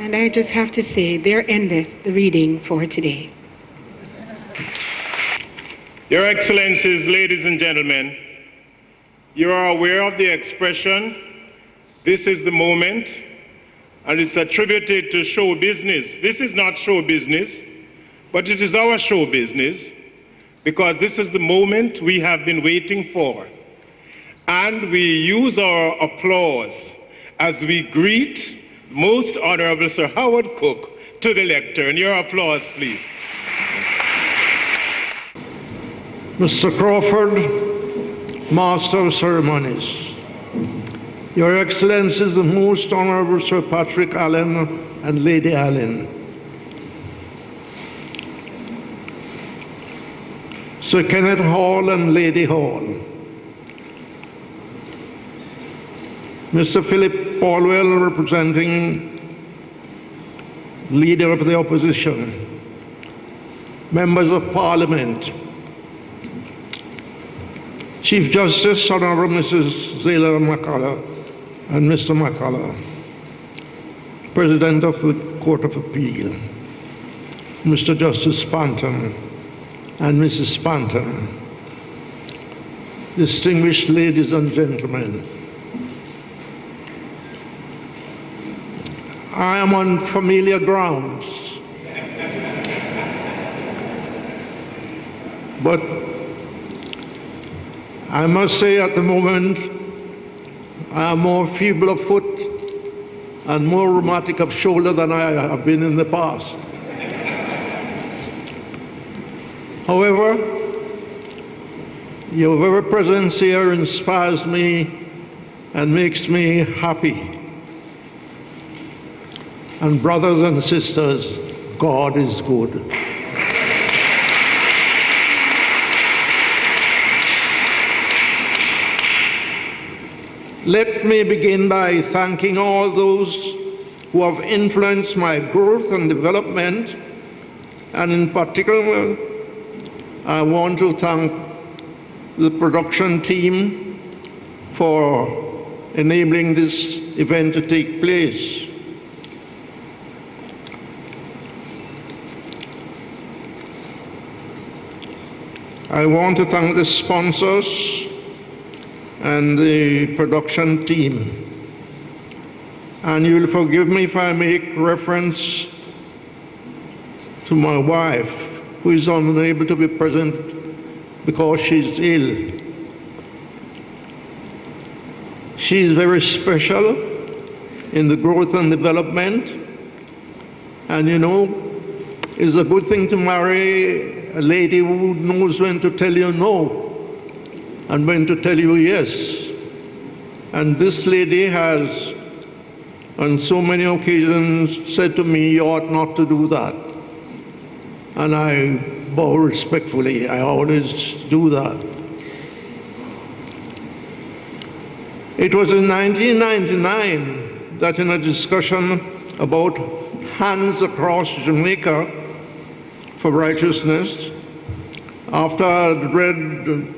And I just have to say, there endeth the reading for today. Your Excellencies, ladies and gentlemen, you are aware of the expression, "This is the moment," and it's attributed to show business. This is not show business, but it is our show business, because this is the moment we have been waiting for. And we use our applause as we greet Most Honorable Sir Howard Cooke to the lectern. Your applause, please. Mr. Crawford, Master of Ceremonies, Your Excellencies, the Most Honorable Sir Patrick Allen and Lady Allen, Sir Kenneth Hall and Lady Hall, Mr. Philip Paulwell, representing Leader of the Opposition, Members of Parliament, Chief Justice, Honorable Mrs. Zayla McCullough and Mr. McCullough, President of the Court of Appeal, Mr. Justice Spanton and Mrs. Spanton, distinguished ladies and gentlemen, I am on familiar grounds, but I must say at the moment I am more feeble of foot and more rheumatic of shoulder than I have been in the past. However, your very presence here inspires me and makes me happy. And brothers and sisters, God is good. Let me begin by thanking all those who have influenced my growth and development, and in particular, I want to thank the production team for enabling this event to take place. I want to thank the sponsors and the production team. And you'll forgive me if I make reference to my wife, who is unable to be present because she's ill. She is very special in the growth and development. And you know, it's a good thing to marry a lady who knows when to tell you no and when to tell you yes. And this lady has, on so many occasions, said to me, "You ought not to do that." And I bow respectfully. I always do that. It was in 1999 that in a discussion about Hands Across Jamaica for Righteousness, after I'd read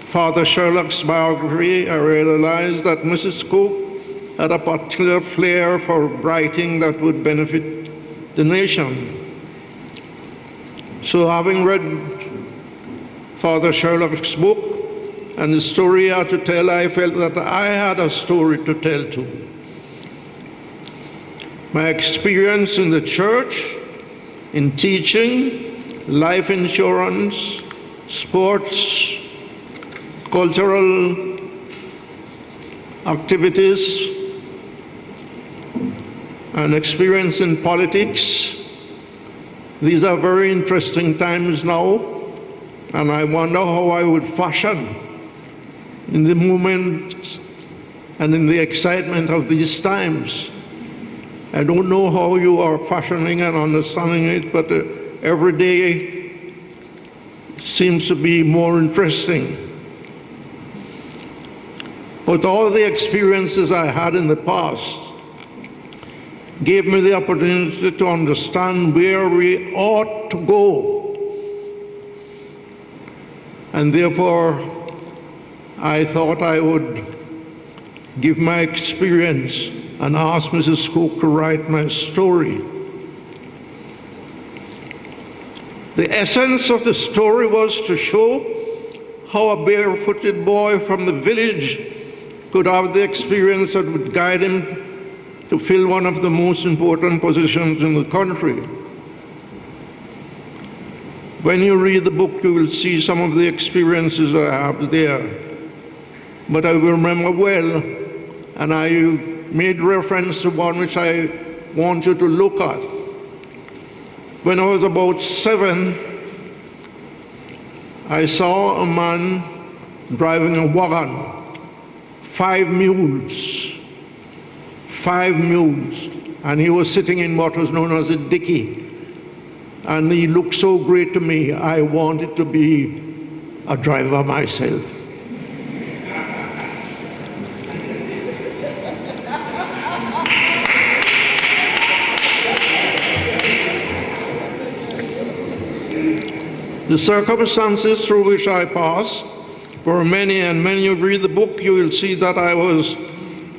Father Sherlock's biography, I realized that Mrs. Cooke had a particular flair for writing that would benefit the nation. So having read Father Sherlock's book and the story he had to tell, I felt that I had a story to tell too. My experience in the church, in teaching, life insurance, sports, cultural activities, and experience in politics. These are very interesting times now, and I wonder how I would fashion in the moment and in the excitement of these times. I don't know how you are fashioning and understanding it, but every day seems to be more interesting. But all the experiences I had in the past gave me the opportunity to understand where we ought to go. And therefore, I thought I would give my experience and asked Mrs. Cooke to write my story. The essence of the story was to show how a barefooted boy from the village could have the experience that would guide him to fill one of the most important positions in the country. When you read the book, you will see some of the experiences I have there. But I will remember well, and I made reference to one which I want you to look at. When I was about 7, I saw a man driving a wagon, 5 mules, and he was sitting in what was known as a dicky. And he looked so great to me, I wanted to be a driver myself. The circumstances through which I passed were many, and when you read the book, you will see that I was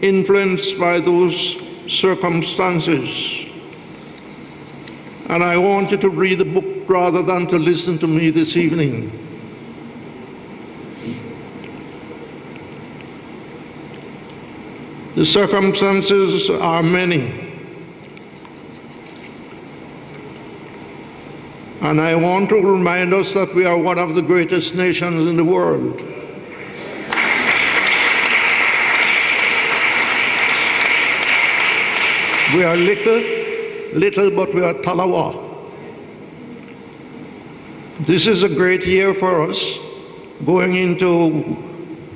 influenced by those circumstances. And I want you to read the book rather than to listen to me this evening. The circumstances are many. And I want to remind us that we are one of the greatest nations in the world. We are little, but we are Talawa. This is a great year for us, going into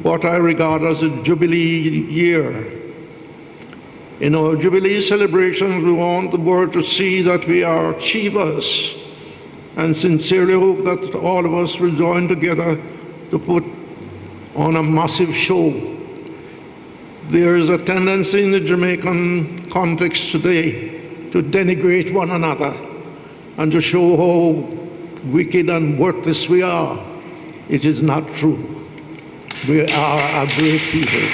what I regard as a Jubilee year. In our Jubilee celebrations, we want the world to see that we are achievers, and sincerely hope that all of us will join together to put on a massive show. There is a tendency in the Jamaican context today to denigrate one another and to show how wicked and worthless we are. It is not true. We are a great people.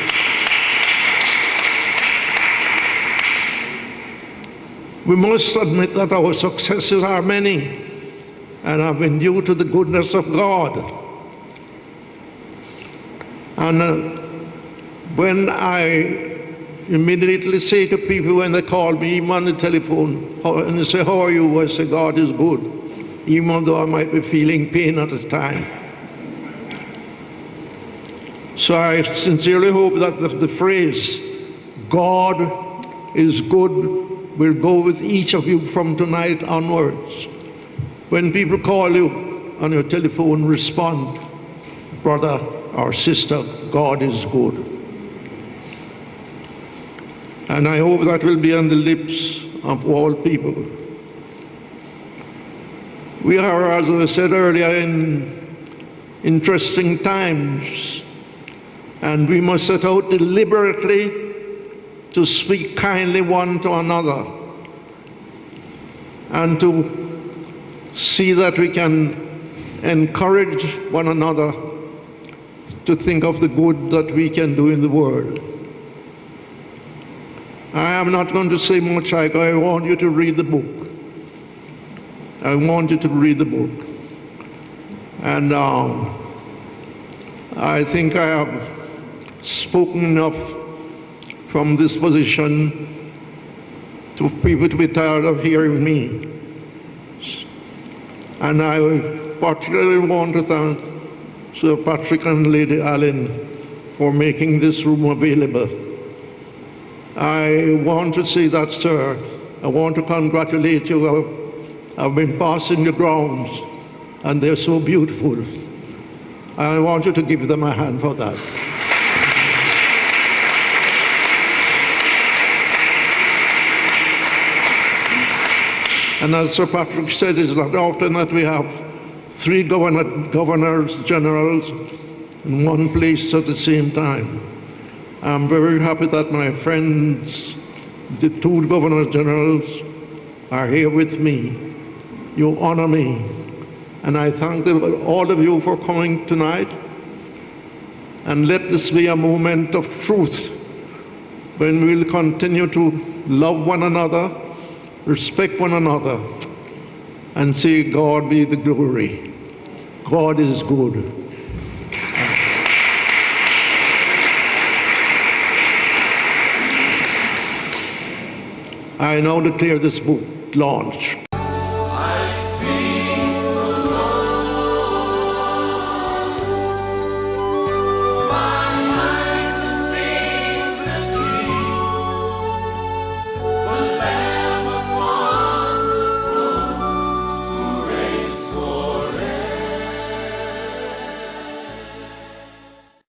We must admit that our successes are many and have been due to the goodness of God. And when I immediately say to people when they call me, even on the telephone, and they say, "How are you?" I say, "God is good," even though I might be feeling pain at the time. So I sincerely hope that the phrase, "God is good," will go with each of you from tonight onwards. When people call you on your telephone, respond, "Brother or sister, God is good." And I hope that will be on the lips of all people. We are, as I said earlier, in interesting times, and we must set out deliberately to speak kindly one to another and to see that we can encourage one another to think of the good that we can do in the world. I am not going to say much. I want you to read the book. I want you to read the book. And I think I have spoken enough from this position to people to be tired of hearing me. And I particularly want to thank Sir Patrick and Lady Allen for making this room available. I want to say that, sir, I want to congratulate you. I've been passing the grounds, and they're so beautiful. I want you to give them a hand for that. And as Sir Patrick said, it's not often that we have 3 governors generals in one place at the same time. I'm very happy that my friends, the 2 governors generals, are here with me. You honor me. And I thank all of you for coming tonight. And let this be a moment of truth when we'll continue to love one another, respect one another, and say, God be the glory. God is good. I now declare this book launched.